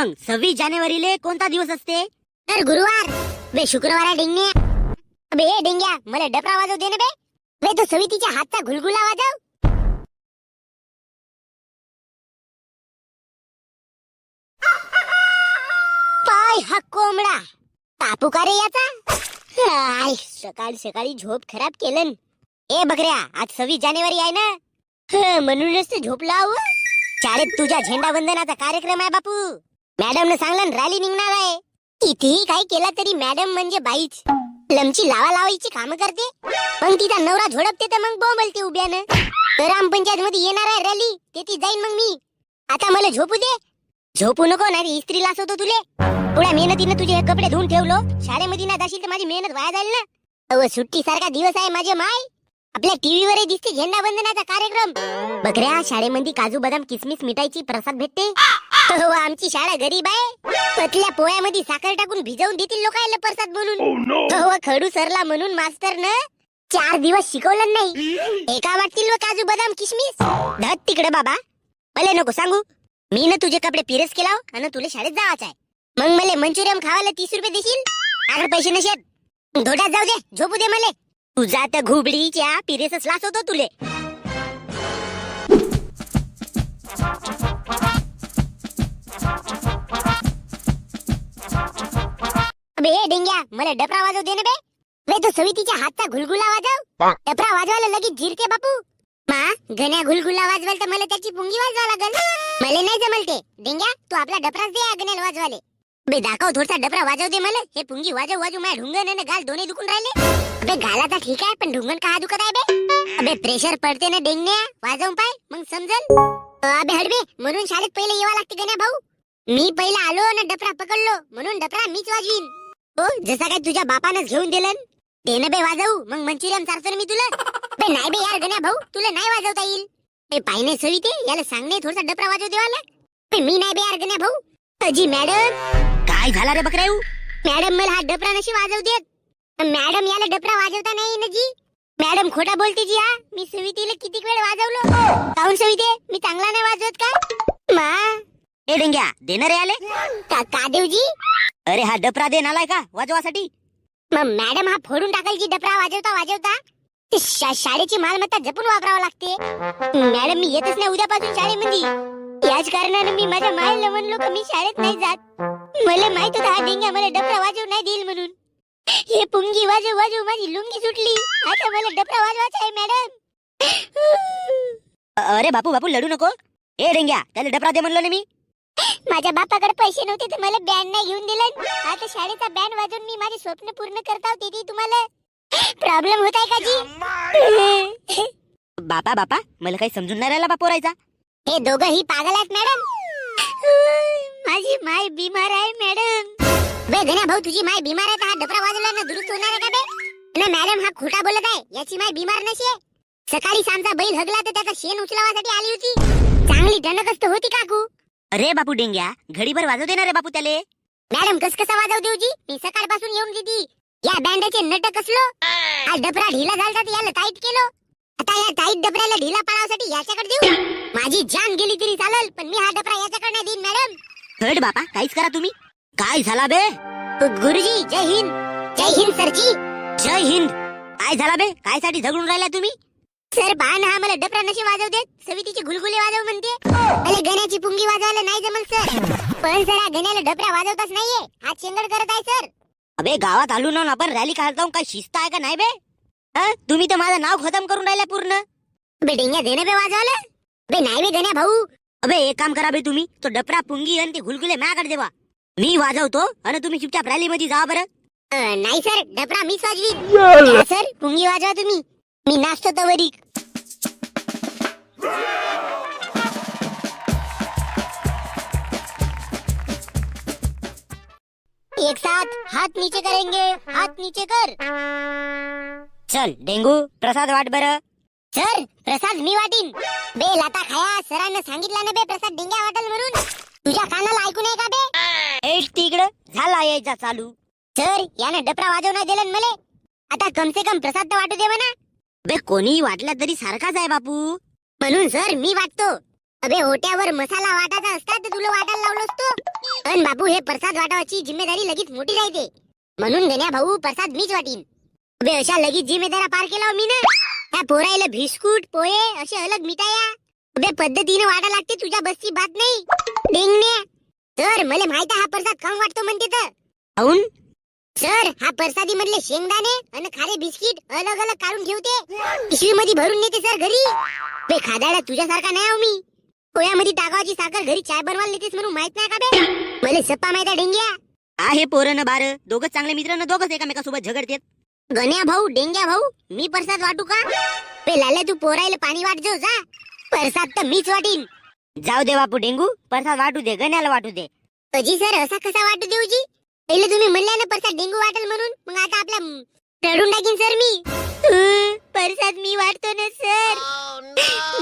मग 26 जानेवारीले कोणता दिवस असते? तर गुरुवार. बे शुक्रवार आहे डिंगण्या. बे डिंग्या मला डपरा वाजव दे ना बे. बे तो सवितीच्या हातचा घुलगुला वाजव. पाय हा कोंबडा तापू का रे याचा. आय सकाळी सकाळी झोप खराब केलं. ए बकऱ्या आज 26 जानेवारी आहे ना. म्हणूनच ते झोपला हो. शाळेत तुझ्या झेंडा वंदनाचा कार्यक्रम आहे बापू. मॅडम ने सांगलं रॅली निघणार आहे. कितीही काही केला तरी मॅडम म्हणजे बाईच. लमची लावायची काम करते. पण तिचा नवरा झोडपते तर मग बोंबलते उभ्यानं. ग्रामपंचायत मध्ये येणार आहे रॅली ते ती जाईन मग मी. आता मला झोपू दे. झोपू नको नाही इस्त्री लासवतो तुले. थोड्या मेहनतीने तुझे हे कपडे धुवून ठेवलो. शाळेमध्ये नाही जाशील तर माझी मेहनत वाया जाईल ना. अव सुट्टी सारखा दिवस आहे माझे माय. आपल्या टीव्ही वर दिसते झेंडा वंदनाचा कार्यक्रम. बकऱ्या शाळेमध्ये काजू बदाम किसमिस मिठाईची प्रसाद भेटते. आमची शाळा गरीब आहे. पतल्या पोळ्यामध्ये साखर टाकून भिजवून देतील लोकांना प्रसाद म्हणून. खडू सरला म्हणून मास्टर न 4 दिवस शिकवलं नाही. एका वाटतील व काजू बदाम किसमिस. धत तिकडे बाबा मला नको सांगू. मी ना तुझे कपडे पिरेस केला आणि तुला शाळेत जावाच आहे. मग मला मंचुरियन खावायला 30 रुपये देशील. अगर पैसे नसेल धोड्यात जाऊ दे. झोपू दे मला. तुझा तर घुबडीच्या पिरेसच लास होतो तुले. अबे डिंग्या मला डपरा वाजव दे ना बे. बे तो सवितीच्या हातचा घुलगुला वाजव. डपरा वाजवायला लगेच जिरते बापू. मा गण्या घुलगुला वाजवाल तर मला त्याची पुंगी वाजवा लागल. मला नाही जमल ते. डिंग्या तू आपला डपराच दे गण्याला वाजवाले. बे दाखव थोडसा डपरा वाजव दे मला. हे पुंगी वाजव वाजव माझ्या ढुंगण आणि गाल दोन्ही दुखून राहिले. अबे गालाचा ठीक आहे पण ढुंगण का दुखत आहे बे. अबे प्रेशर पडते ना डेंगण्या. वाजवून पाय मग समजल. अबे हडबे म्हणून शाळेत पहिले यावं लागते गण्या भाऊ. मी पहिला आलो ना डपरा पकडलो म्हणून डपरा मीच वाजवीन. हो जसा काय तुझ्या बापानच घेऊन दिलं ते ना बे वाजवू. मग मंचुरियन चारतो मी तुला. बे नाही बे यार गण्या भाऊ तुला नाही वाजवता येईल. बे पायने सविते याला सांगणे थोडसा डपरा वाजव देवाला. बे मी नाही बे यार गण्या भाऊ. अजी मॅडम काय झाला रे बकऱ्या. मॅडम मला हा डपरा नशी वाजव देत. मॅडम याला डपरा वाजवता नाही ना जी. मॅडम खोटा बोलते जी. हा मी सवितीला किती वेळ वाजवलो. काऊन सविते मी चांगला नाही वाजवत का. मा ए डेंग्या देणार रे आले का देवजी. अरे हा डपरा दे नालाय का वाजवासाठी. मग मॅडम हा फोडून टाकल की डपरा वाजवता वाजवता. शाळेची मालमत्ता जपून वापरावं लागते. मॅडम मी येतच नाही उद्यापासून शाळेमध्ये. याच कारणाने मी माझ्या मायला म्हणलो की मी शाळेत नाही जात. मला माहित होता हा डेंग्या मला डपरा वाजवू नाही देईल म्हणून. हे पुंगी वाजव वाजव माझी लुंगी सुटली. आता मला डपरा वाजवायचा आहे मॅडम. अरे बापू बापू लढू नको. ए डेंग्या त्याला डपरा दे म्हणलो ना मी. माझ्या बापाकडे पैसे नव्हते तर मला बँड नाही घेऊन दिलं. आता शाळेचा बँड वाजवून मी माझे स्वप्न पूर्ण करता होते. तुम्हाला प्रॉब्लेम होत आहे का जी. बापा बापा मला काही समजून नाही राहिला बापू राहायचा. हे दोघंही पागल आहेत मॅडम. माझी माय बिमार आहे मॅडम. बे गण्या भाऊ तुझी माय बिमार आहे तर हा डपरा वाजवला ना दुरुस्त होणार आहे का बे. ना मॅडम हा खोटा बोलत आहे. याची माय बिमार नसे. सकाळी आमचा बैल हगला तर त्याचा शेण उचलावासाठी आली होती. चांगली टणकस्त होती काकू. अरे बापू डेंग्या घडीभर वाजव देणार रे बापू त्याले. मॅडम कस कसा वाजव देऊजी. मी सकाळपासून येऊन देती. या बँडाचे नट कसलो. आज डपरा ढिला झाला तर याला टाईट केलो. आता या टाईट डबऱ्याला ढिला पाडावसाठी याच्याकडे देऊ. माझी जान गेली तरी चालेल पण मी हा डबरा याच्याकडे नाही देईन मॅडम. हट बापा काहीच करा तुम्ही. काय झाला बे. गुरुजी जय हिंद. जय हिंद सरजी. जय हिंद. काय झाला बे काय साठी झगडून राहिला तुम्ही. सर बाण हा मला डपरा नशी वाजव देत. सवितीची घुलगुले वाजव म्हणते. मला गण्याची पुंगी वाजवायला नाही जमल सर. पण सर हा गण्याला डपरा वाजवताच नाहीये. हा चेंगड करत आहे सर. अबे गावात आलो ना आपण रॅली काढत जाऊन काय शिस्त आहे का नाही बे. तुम्ही तर माझं नाव खतम करून राहिला पूर्ण. बे डेंग्या देणं बे वाजवलं. बे नाही बे गण्या भाऊ. अबे एक काम करा बे तुम्ही तो डपरा पुंगी आणि ते घुलगुले माझ्याकडे देवा. मी वाजवतो आणि तुम्ही चुपचाप रॅली मध्ये जा बरं. नाही सर डपरा मीच वाजवी. सर पुंगी वाजवा तुम्ही. मी नाचतो तवरी. एक साथ हाथ नीचे करेंगे. हाथ नीचे कर. चल डेंगू प्रसाद वाट बरं. सर प्रसाद मी वाटीन. बे लाता खाया सरांना सांगितलं ना बे प्रसाद डिंग्या वाटल म्हणून. तुझ्या कानाला ऐकू नये का बे. एक तिकडं झाला यायचा चालू. सर यानं डपरा वाजव नाही दिलं मला. आता कम से कम प्रसाद तर वाटू दे म्हणा. बे कोणी वाटला तरी सारखाच आहे बापू. म्हणून सर मी वाटतो. अबे होट्यावर मसाला वाटायचा असता तर तुला वाटायला लावलं असतो. पण बापू हे प्रसाद वाटावाची जिम्मेदारी लगेच मोठी राहते. म्हणून गण्या भाऊ प्रसाद मीच वाटीन. अबे अशा लगेच जिम्मेदारा पार केला हो मी ना. त्या पोरायला बिस्कुट पोहे असे अलग मिठाया अबे पद्धतीने वाटा लागते. तुझ्या बसची बात नाही डेंगण्या. तर मला माहित हा प्रसाद काम वाटतो म्हणते तर काऊन? सर हा प्रसादी मधले शेंगदाणे आणि खारे बिस्किट अलग अलग काढून ठेवते. पिशवी मध्ये भरून नेते सर घरी. बे खादाडा तुझ्यासारखा नाही आहो मी. पोह्यामध्ये टाकावाची साखर घरी चाय बनवायला नेतेस म्हणून माहित नाही का बे? मला सप्पा माहित आहे डेंग्या. आहे पोरं न बार दोघच चांगले मित्र न दोघच एकामेकासोबत झगडतात. गण्या भाऊ डेंग्या भाऊ मी प्रसाद वाटू का? बे लाल्या तू पोरायला पाणी वाट जाऊ जा. प्रसाद तर मीच वाटीन. जाऊ दे बापू डेंगू, प्रसाद वाटू दे, गण्याला वाटू दे. अजी सर असा कसा वाटू देऊजी? पहिले तुम्ही म्हणल्या ना प्रसाद डेंगू वाटेल म्हणून. मग आता आपला रडून टाकीन सर मी. प्रसाद मी वाटतो ना सर.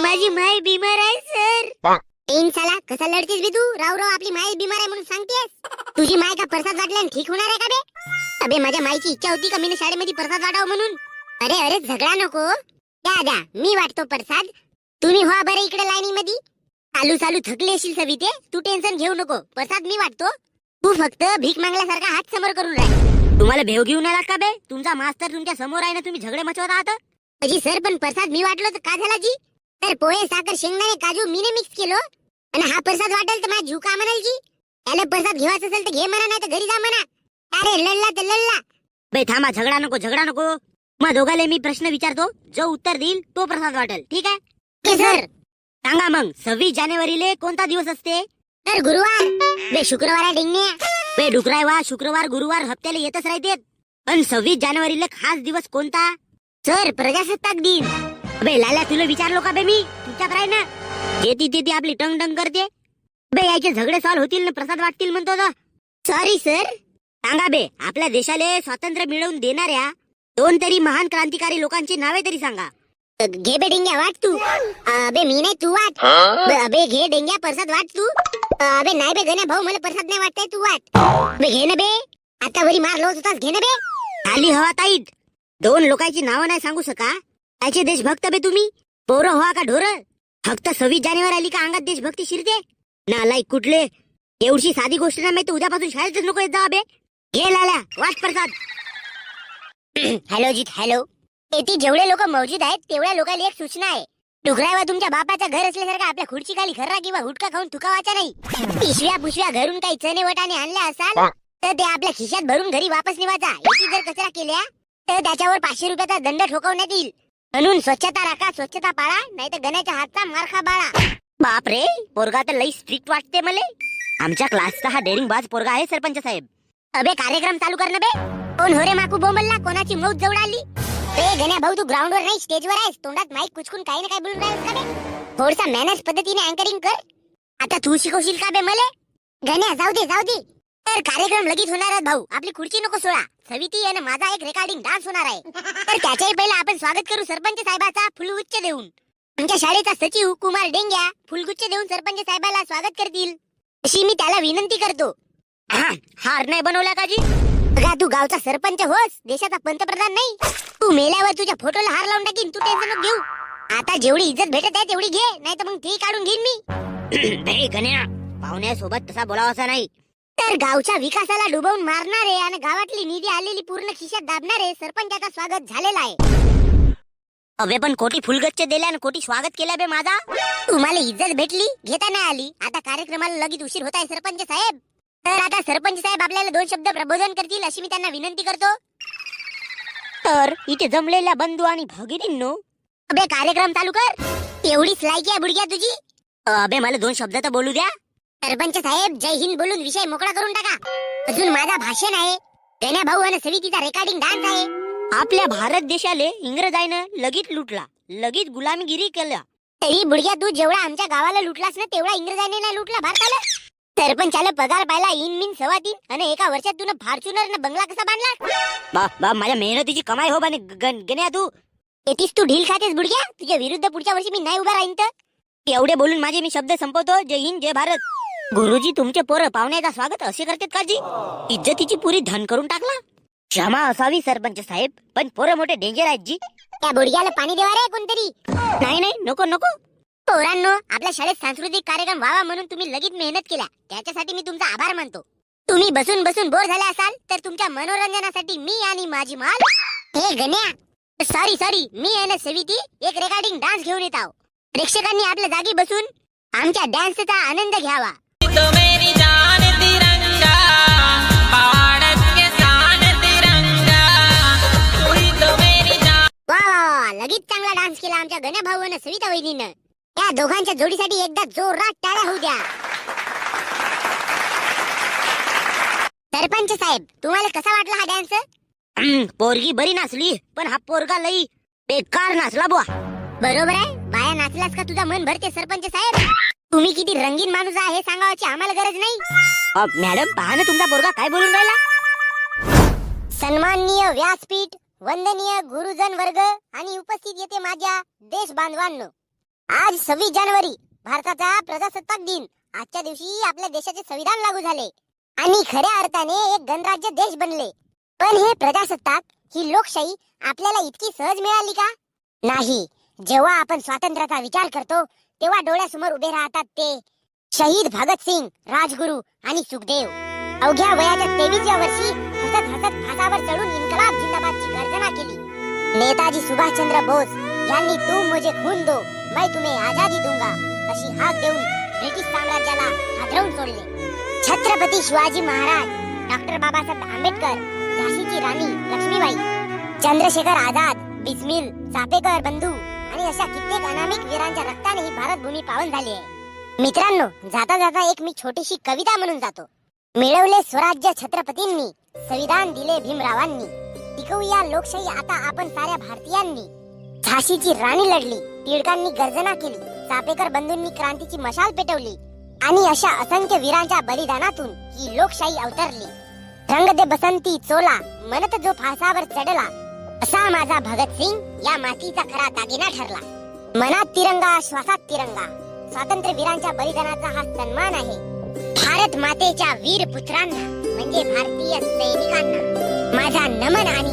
माझी माय बिमार आहे सर. एन साला कसा लढतेस बे तू? राव राव आपली माय बिमार आहे म्हणून सांगतेस. तुझी माय का प्रसाद वाटल्याने ठीक होणार आहे का बे? अबे माझ्या माईची इच्छा होती का मी शाळेमध्ये प्रसाद वाटावं म्हणून. अरे अरे झगडा नको. द्या मी वाटतो प्रसाद. तुम्ही हो बरे इकडे लाईनी मध्ये. चालू चालू थकले असेल सविते. तू टेन्शन घेऊ नको. प्रसाद मी वाटतो. तू फक्त भीक मागल्यासारखा हात समोर करून राह. तुम्हाला भेव घेऊन आलात का बे? तुमचा मास्तर तुमच्या समोर आहे ना, तुम्ही झगडे मचवत आहात. अजी सर पण प्रसाद मी वाटलो तर का झाला जी? तर पोहे साखर शेंगदाणे काजू मीने मिक्स केलो. आणि हा प्रसाद वाटेल तर माझा जीव का म्हणाल जी? त्याला प्रसाद घेवायचा असेल तर घे म्हणा, नाही तर घरी जा म्हणा. अरे लढला तर लढला. बे थांबा, झगडा नको झगडा नको. मग दोघाले मी प्रश्न विचारतो, जो उत्तर देईल तो प्रसाद वाटेल. ठीक आहे सर? सांगा मग, 26 जानेवारीले कोणता दिवस असते? तर गुरुवार. बे शुक्रवार आहे डेंगण्या. बे डुकराय वा, शुक्रवार गुरुवार हप्त्याला येतच राहते. पण 26 जानेवारीला खास दिवस कोणता? सर प्रजासत्ताक दिन. बे लाल्या तुला विचारलो का बे मी? तुझ्यात राही ना. येती ती आपली टंग टंग करते. बे याचे झगडे सॉल्व होतील ना, प्रसाद वाटतील म्हणतो तो. Sorry sir. सांगा बे, आपल्या देशाला स्वातंत्र्य मिळवून देणाऱ्या 2 तरी महान क्रांतिकारी लोकांची नावे तरी सांगा. घे बे डेंग्या वाट तू. अबे मी नाही तू वाट. अबे घे डेंग्या प्रसाद वाट तू. अबे नाही बे गण्या भाऊ मला प्रसाद नाही वाटताय तू वाट. बे घे ना बे. आता वरी मार लोट होतास. घे ना बे. खाली हवा ताईत. 2 लोकांची नावं नाही सांगू शका. त्याचे देशभक्त बे तुम्ही. पोरं व्हा का ढोर? फक्त 26 जानेवारी आली का अंगात देशभक्ती शिरते? नालायक कुठले. एवढी साधी गोष्ट नाही माहिती, उद्यापासून शाळेतच नको येत जा बे. घे लाल्या वाट प्रसाद. हॅलो जीत हॅलो. येथे जेवढे लोक मौजूद आहेत तेवढ्या लोकांना एक सूचना आहे. डुकरावा तुमच्या बापाचं घर असल्यासारखं आपल्या खुर्ची खाली खर्रा किंवा हुटका खाऊन थुकावायचा नाही. पिशव्या पुशव्या घरून काही चणे वटाने आणले असाल तर ते आपल्या खिशात भरून घरी वापस निवायचा. येथे जर कचरा केल्या तर त्याच्यावर 500 रुपयाचा दंड ठोकवण्यात येईल. म्हणून स्वच्छता राखा, स्वच्छता पाळा, नाही तर गण्याच्या हातचा मार खा बाळा. बाप रे, पोरगा तर लई स्ट्रिक्ट वाटते मले. आमच्या क्लासचा हा डेअरिंग बाज पोरगा आहे सरपंच साहेब. अबे कार्यक्रम चालू कर ना बे. कोण हो रे माकू बोंबलला? कोणाची मौत जवळ आली? बे गण्या भाऊ तू ग्राउंडवर नाही स्टेजवर आहेस. तोंडात माईक कुचकून काही ना काही बोलून राहिलास का बे? थोडसा मॅनर्स पद्धतीने अँकरिंग कर. आता तू शिकवशील का बे मले? गण्या जाऊ दे जाऊ दे. तर कार्यक्रम लगेच होणार आहे भाऊ. आपली खुर्ची नको सोडा. सविती आणि माझा एक रेकॉर्डिंग डान्स होणार आहे. तर त्याच्याही पहिला आपण स्वागत करू सरपंच साहेबाचा फुलगुच्छ देऊन. आमच्या शाळेचा सचिव कुमार डेंग्या फुलगुच्छ देऊन सरपंच साहेबाला स्वागत करतील अशी मी त्याला विनंती करतो. हार नाही बनवला का जी? अगा तू गावचा सरपंच होस, देशाचा पंतप्रधान नाही. तू मेल्यावर तुझ्या फोटोला हार लावून टाकीन. तू टेन्शन नको घेऊ. आता जेवढी इज्जत भेटत आहे तेवढी घे, नाही तर मग ते काढून घेईन मी. गण्या, पाहुण्यासोबत तसा बोलावासा नाही. तर गावच्या विकासाला डुबवून मारणारे आणि गावातली निधी आलेली पूर्ण खिशात दाबणारे सरपंचाचा स्वागत झालेला आहे. अबे पण कोटी फुलगच्छ दिल्या आणि कोटी स्वागत केल्या बे माझा. तुम्हाला इज्जत भेटली, घेता नाही आली. आता कार्यक्रमाला लगेच उशीर होत आहे सरपंच साहेब. तर आता सरपंच साहेब आपल्याला 2 शब्द प्रबोधन करतील अशी मी त्यांना विनंती करतो. तर इथे जमलेल्या बंधू आणि भगिनींनो, अबे कार्यक्रम चालू कर. एवढीच लायकी आहे बुडग्या तुझी? अबे मला 2 शब्द तर बोलू द्या. सरपंच साहेब जय हिंद बोलून विषय मोकळा करून टाका. अजून माझा भाषण आहे. गण्या भाऊ आणि सवितीचा रेकॉर्डिंग डान्स आहे. आपल्या भारत देशाले इंग्रजाईनं लगीच लुटला, लगीच गुलामीगिरी केला. तरी बुडग्या तू जेवढा आमच्या गावाला लुटलास ना तेवढा इंग्रजांनी नाही लुटला भारताला. सरपंचाला पगार पाहिला 3 आणि एका वर्षात तुला फॉर्च्युनर न बंगला कसा बांधला? बा माझ्या मेहनतीची कमाई हो बाने. गण्या तू येतीस तू ढील खातेस बुडग्या. तुझ्या विरुद्ध पुढच्या वर्षी मी नाही उभा राहीन. तर एवढे बोलून माझे मी शब्द संपवतो. जय हिंद जय भारत. गुरुजी तुमचे पोरं पाहुण्याचा स्वागत असे करतात का जी? इज्जतीची पुरी धन करून टाकला. क्षमा असावी सरपंच साहेब, पण पोरं मोठे डेंजर आहेत जी. त्या बुडग्याला पाणी देवा रे कोणतरी. नाही नको नको. पोरांनो, आपल्या शाळेत सांस्कृतिक कार्यक्रम व्हावा म्हणून तुम्ही लगेच मेहनत केल्या, त्याच्यासाठी मी तुमचा आभार मानतो. तुम्ही बसून बसून बोर झाले असाल तर तुमच्या मनोरंजनासाठी मी आणि माझी माल हे गण्या सॉरी मी आणि सविती एक रेकॉर्डिंग डान्स घेऊन येत आहोत. प्रेक्षकांनी आपल्या जागी बसून आमच्या डान्सचा आनंद घ्यावा. तो मेरी जान तिरंगा, भारत के शान तिरंगा, तू ही तो मेरी जान. वा वा वा, लगेच चांगला डान्स केला आमच्या गण्या भाऊ आणि सविता वहिनीनं. या दोघांच्या जोडीसाठी एकदा जोरात टाळ्या होऊ द्या. सरपंच साहेब, तुम्हाला कसा वाटला हा डान्स? पोरगी बरी नाचली, पण हा पोरगा लई बेकार नाचला बुवा. बरोबर आहे, बाया नाचलास का तुझा मन भरते सरपंच साहेब. तुम्ही किती रंगीन माणूस आहे हे सांगावाची आम्हाला गरज नाही. मॅडम पहा ना तुमचा पोरगा काय बोलून राहिला. सन्माननीय व्यासपीठ, वंदनीय गुरुजन वर्ग आणि उपस्थित येते माझ्या देश बांधवांनो, आज 26 जानेवारी भारताचा प्रजासत्ताक दिन. आजच्या दिवशी आपल्या देशाचे संविधान लागू झाले आणि खऱ्या अर्थाने एक गणराज्य देश बनले. पण हे प्रजासत्ताक, ही लोकशाही आपल्याला इतकी सहज मिळाली का? नाही. जेव्हा आपण स्वातंत्र्याचा विचार करतो तेव्हा डोळ्यासमोर उभे राहतात ते शहीद भगतसिंग, राजगुरू आणि सुखदेव. अवघ्या वयाच्या 23व्या वर्षी हसत हसत फासावर चढून इन्कलाब जिंदाबादची गर्जना केली. नेताजी सुभाषचंद्र बोस यांनी तुम मुझे खून दो, मैं तुम्हें आजादी दूंगा अशी हाक देऊन ब्रिटिश साम्राज्याला हादरवून सोडले. छत्रपती शिवाजी महाराज, डॉक्टर बाबासाहेब आंबेडकर, झाशीची राणी लक्ष्मीबाई, चंद्रशेखर आझाद, बिस्मिल, चापेकर बंधू आणि अशा कित्येक अनामिक वीरांच्या रक्ताने ही भारत भूमी पावन झाली आहे. मित्रांनो, जाता जाता एक मी छोटीशी कविता म्हणून जातो. मिळवले स्वराज्य छत्रपतींनी, संविधान दिले भीमरावांनी, टिकवूया लोकशाही आता आपण साऱ्या भारतीयांनी. झाशीची राणी लढली, टिळकांनी गर्जना केली, चापेकर बंधूंनी क्रांतीची मशाल पेटवली आणि अशा असंख्य वीरांच्या बलिदानातून ही लोकशाही अवतरली. रंग दे बसंती चोला, मनत जो फासावर चढला, असा माझा भगतसिंग या मातीचा खरा दागिना ठरला. मनात तिरंगा, श्वासात तिरंगा, स्वातंत्र्य वीरांच्या बलिदानाचा हा सन्मान आहे. भारत मातेच्या वीर पुत्रांना म्हणजे भारतीय सैनिकांना माझा नमन आणि